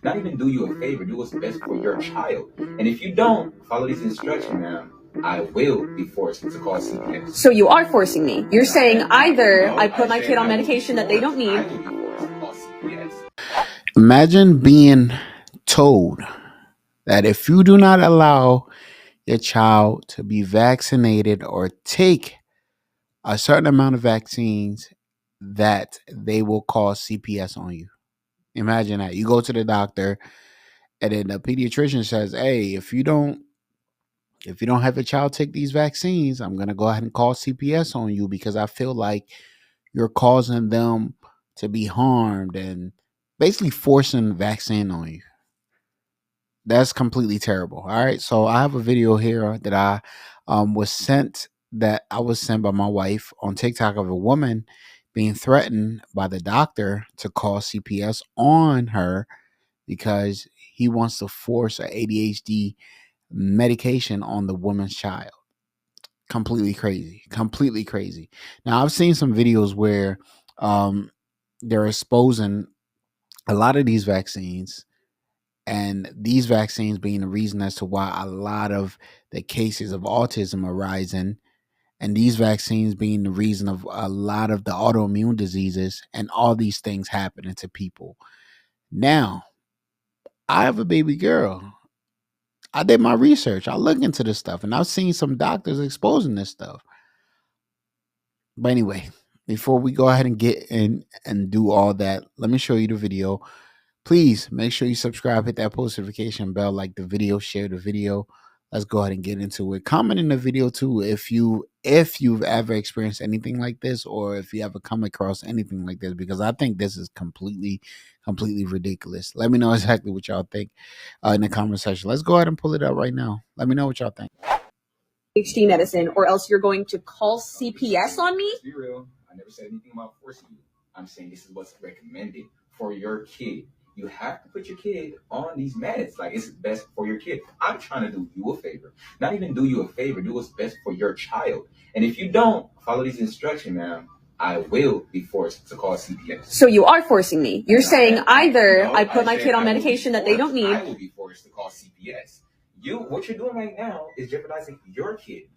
Not even do you a favor, do what's best for your child. And if you don't follow these instructions, ma'am, I will be forced to call CPS. So you are forcing me. You're saying either I put my kid on medication that they don't need. I will be forced to call CPS. Imagine being told that if you do not allow your child to be vaccinated or take a certain amount of vaccines, that they will call CPS on you. Imagine that. You go to the doctor and then the pediatrician says, "Hey, if you don't have your child take these vaccines, I'm going to go ahead and call CPS on you because I feel like you're causing them to be harmed," and basically forcing vaccine on you. That's completely terrible. All right. So I have a video here that I was sent by my wife on TikTok of a woman being threatened by the doctor to call CPS on her because he wants to force a ADHD medication on the woman's child. Completely crazy. Completely crazy. Now I've seen some videos where um, they're exposing a lot of these vaccines, and these vaccines being the reason as to why a lot of the cases of autism are rising, and these vaccines being the reason of a lot of the autoimmune diseases and all these things happening to people. Now, I have a baby girl. I did my research. I look into this stuff, and I've seen some doctors exposing this stuff. But anyway, before we go ahead and get in and do all that, let me show you the video. Please make sure you subscribe, hit that post notification bell, like the video, share the video. Let's go ahead and get into it. Comment in the video too if you've ever experienced anything like this, or if you ever come across anything like this, because I think this is completely ridiculous. Let me know exactly what y'all think in the comment section. Let's go ahead and pull it up right now. Let me know what y'all think. ADHD medicine, or else you're going to call CPS on me? Be real. I never said anything about forcing you. I'm saying this is what's recommended for your kid. You have to put your kid on these meds. Like, it's best for your kid. I'm trying to do you a favor. Not even do you a favor. Do what's best for your child. And if you don't follow these instructions, ma'am, I will be forced to call CPS. So you are forcing me. You're saying either I put my kid on medication that they don't need. I will be forced to call CPS. What you're doing right now is jeopardizing your kid's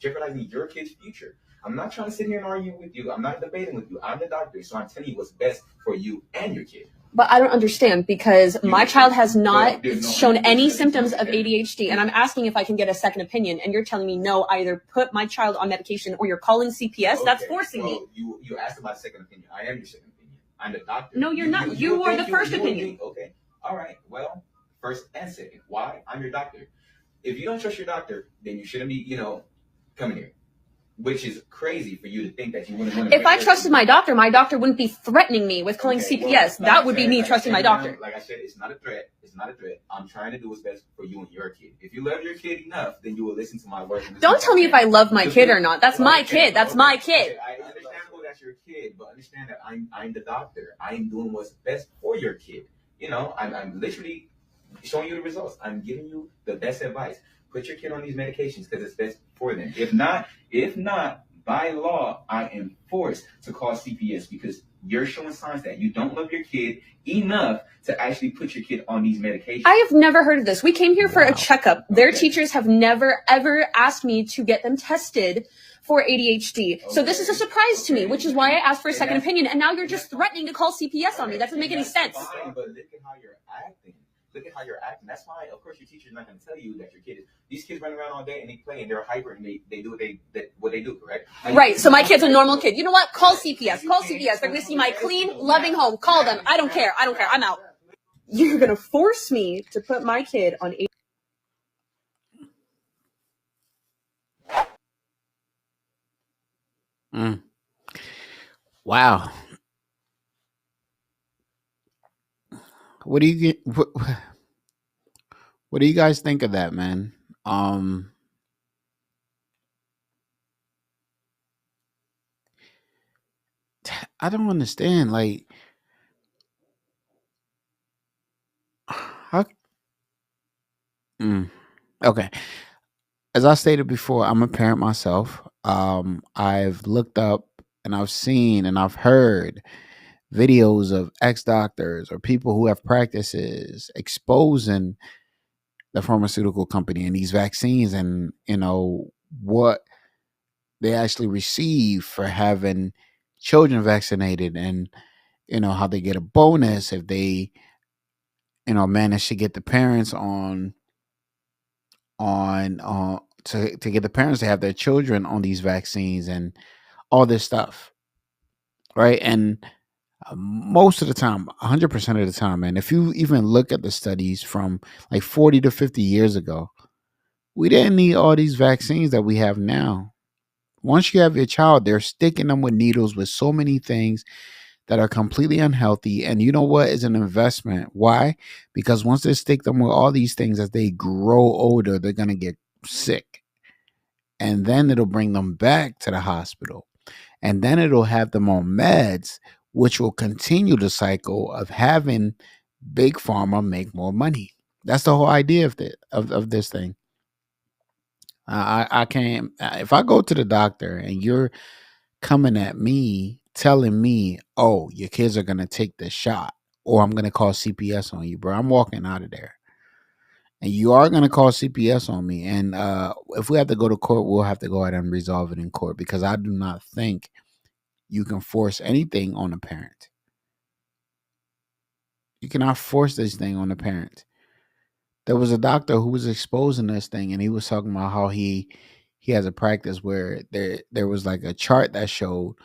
future. I'm not trying to sit here and argue with you. I'm not debating with you. I'm the doctor, so I'm telling you what's best for you and your kid. But I don't understand, because my child has not shown any symptoms of ADHD, and I'm asking if I can get a second opinion, and you're telling me no, either put my child on medication or you're calling CPS. Okay, that's forcing me. You asked about second opinion. I am your second opinion. I'm the doctor. No, you're not. You are the first opinion. Okay. All right. Well, first and second. Why? I'm your doctor. If you don't trust your doctor, then you shouldn't be, coming here. Which is crazy for you to think that you wouldn't want to. If I trusted my doctor wouldn't be threatening me with calling CPS. Well, that would be me trusting my doctor. Like I said, it's not a threat. It's not a threat. I'm trying to do what's best for you and your kid. If you love your kid enough, then you will listen to my words. Don't tell me if I love my kid or not. That's my kid. That's my kid. I understand that's your kid, but understand that I'm the doctor. I'm doing what's best for your kid. I'm literally showing you the results. I'm giving you the best advice. Put your kid on these medications because it's best for them. If not, by law, I am forced to call CPS because you're showing signs that you don't love your kid enough to actually put your kid on these medications. I have never heard of this. We came here for a checkup. Their teachers have never, ever asked me to get them tested for ADHD. So this is a surprise to me, which is why I asked for a second opinion. And now you're just threatening to call CPS on me. That doesn't make any sense. Fine, but look at how you're acting. That's why, of course, your teacher's not going to tell you that your kid is. These kids run around all day and they play and they're hyper and they do what they do, correct? Right. So my kid's a normal kid. You know what? Call CPS. Call CPS. They're going to see my clean, loving home. Call them. I don't care. I'm out. You're going to force me to put my kid on Wow. What do you guys think of that, man? I don't understand. Like, how? Okay. As I stated before, I'm a parent myself. I've looked up and I've seen and I've heard videos of ex-doctors or people who have practices exposing the pharmaceutical company and these vaccines, and what they actually receive for having children vaccinated, and how they get a bonus if they manage to get the parents to get the parents to have their children on these vaccines and all this stuff, right? And most of the time, 100% of the time, man, if you even look at the studies from like 40 to 50 years ago, we didn't need all these vaccines that we have now. Once you have your child, they're sticking them with needles with so many things that are completely unhealthy. And you know what? Is an investment. Why? Because once they stick them with all these things, as they grow older, they're going to get sick. And then it'll bring them back to the hospital. And then it'll have them on meds, which will continue the cycle of having big pharma make more money. That's the whole idea of this thing. I can't. If I go to the doctor and you're coming at me telling me, "Oh, your kids are gonna take the shot," or "I'm gonna call CPS on you," bro, I'm walking out of there. And you are gonna call CPS on me, and if we have to go to court, we'll have to go ahead and resolve it in court, because I do not think you can force anything on a parent. You cannot force this thing on a parent. There was a doctor who was exposing this thing, and he was talking about how he has a practice where there was like a chart that showed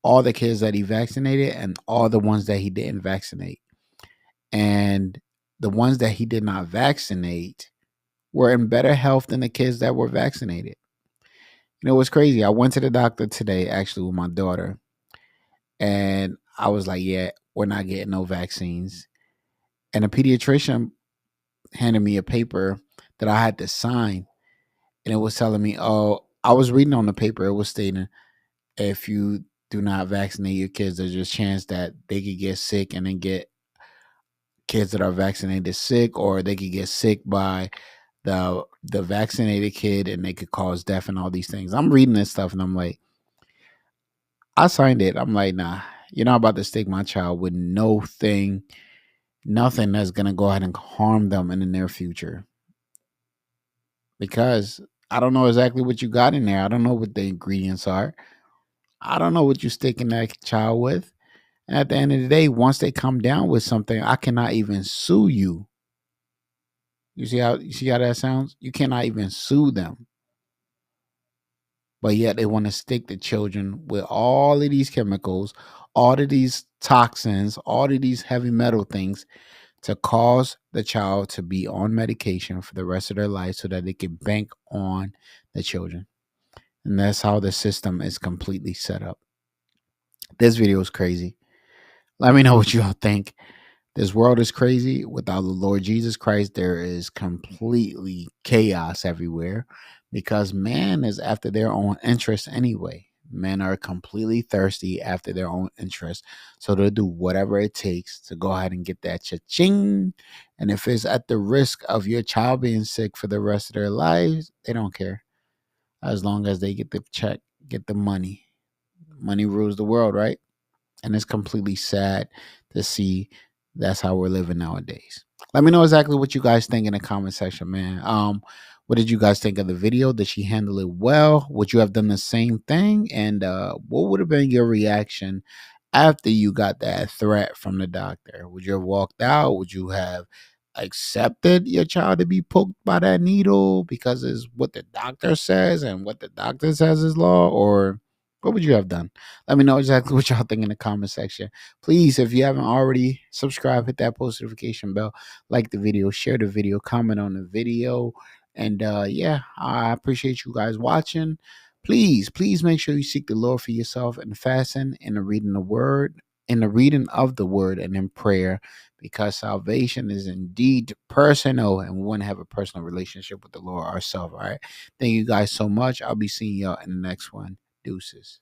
all the kids that he vaccinated and all the ones that he didn't vaccinate. And the ones that he did not vaccinate were in better health than the kids that were vaccinated. What's crazy? I went to the doctor today, actually, with my daughter, and I was like, yeah, we're not getting no vaccines. And a pediatrician handed me a paper that I had to sign, and it was telling me, oh, I was reading on the paper, it was stating, if you do not vaccinate your kids, there's a chance that they could get sick and then get kids that are vaccinated sick, or they could get sick by the vaccinated kid and they could cause death and all these things. I'm reading this stuff and I'm like, I signed it. I'm like, nah, you're not about to stick my child with nothing that's gonna go ahead and harm them in the near future. Because I don't know exactly what you got in there. I don't know what the ingredients are. I don't know what you're sticking that child with. And at the end of the day, once they come down with something, I cannot even sue you. You see how that sounds? You cannot even sue them. But yet they want to stick the children with all of these chemicals, all of these toxins, all of these heavy metal things to cause the child to be on medication for the rest of their life so that they can bank on the children. And that's how the system is completely set up. This video is crazy. Let me know what you all think. This world is crazy. Without the Lord Jesus Christ, there is completely chaos everywhere, because man is after their own interest anyway. Men are completely thirsty after their own interest. So they'll do whatever it takes to go ahead and get that cha-ching. And if it's at the risk of your child being sick for the rest of their lives, they don't care. As long as they get the check, get the money. Money rules the world, right? And it's completely sad to see that's how we're living nowadays. Let me know exactly what you guys think in the comment section, man. What did you guys think of the video? Did she handle it well? Would you have done the same thing? And what would have been your reaction after you got that threat from the doctor? Would you have walked out? Would you have accepted your child to be poked by that needle because it's what the doctor says and what the doctor says is law? Or what would you have done? Let me know exactly what y'all think in the comment section. Please, if you haven't already, subscribe, hit that post notification bell, like the video, share the video, comment on the video. And yeah, I appreciate you guys watching. Please make sure you seek the Lord for yourself and fasten in the reading of the word and in prayer, because salvation is indeed personal, and we want to have a personal relationship with the Lord ourselves. All right. Thank you guys so much. I'll be seeing y'all in the next one. Deuces.